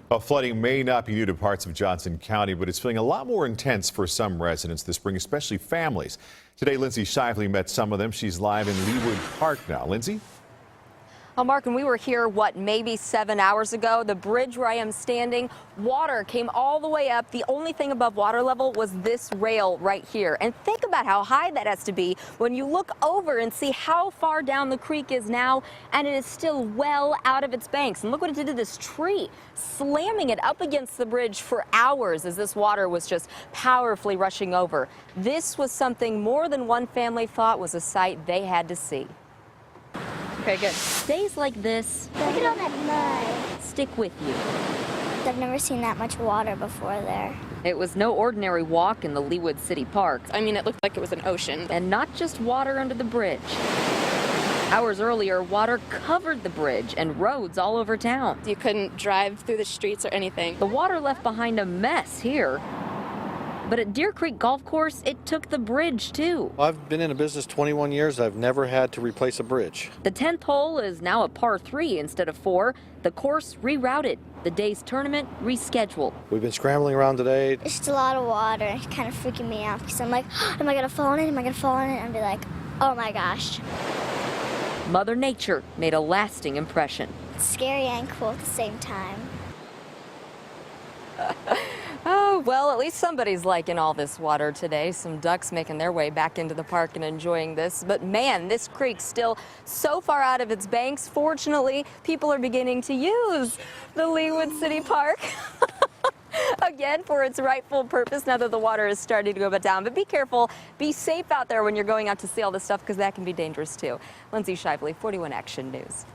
Well, flooding may not be new to parts of Johnson County, but it's feeling a lot more intense for some residents this spring, especially families. Today, Lindsay Shively met some of them. She's live in Leawood Park now. Lindsay? Well, Mark, when we were here, maybe 7 hours ago, the bridge where I am standing, water came all the way up. The only thing above water level was this rail right here. And think about how high that has to be when you look over and see how far down the creek is now, and it is still well out of its banks. And look what it did to this tree, slamming it up against the bridge for hours as this water was just powerfully rushing over. This was something more than one family thought was a sight they had to see. Okay, good. Days like this, Look at all that mud. stick with you. I've never seen that much water before there. It was no ordinary walk in the Leawood City Park. I mean, it looked like it was an ocean. And not just water under the bridge. Hours earlier, water covered the bridge and roads all over town. You couldn't drive through the streets or anything. The water left behind a mess here. But at Deer Creek Golf Course, it took the bridge too. I've been in a business 21 years. I've never had to replace a bridge. The 10th hole is now a par 3 instead of 4. The course rerouted. The day's tournament rescheduled. We've been scrambling around today. It's just a lot of water. It's kind of freaking me out because I'm like, am I going to fall in it? Am I going to fall in it? And I'd be like, oh my gosh. Mother Nature made a lasting impression. It's scary and cool at the same time. Oh, well, at least somebody's liking all this water today. Some ducks making their way back into the park and enjoying this. But man, this creek's still so far out of its banks. Fortunately, people are beginning to use the Leawood City Park again for its rightful purpose now that the water is starting to go back down. But be careful, be safe out there when you're going out to see all this stuff because that can be dangerous too. Lindsay Shively, 41 Action News.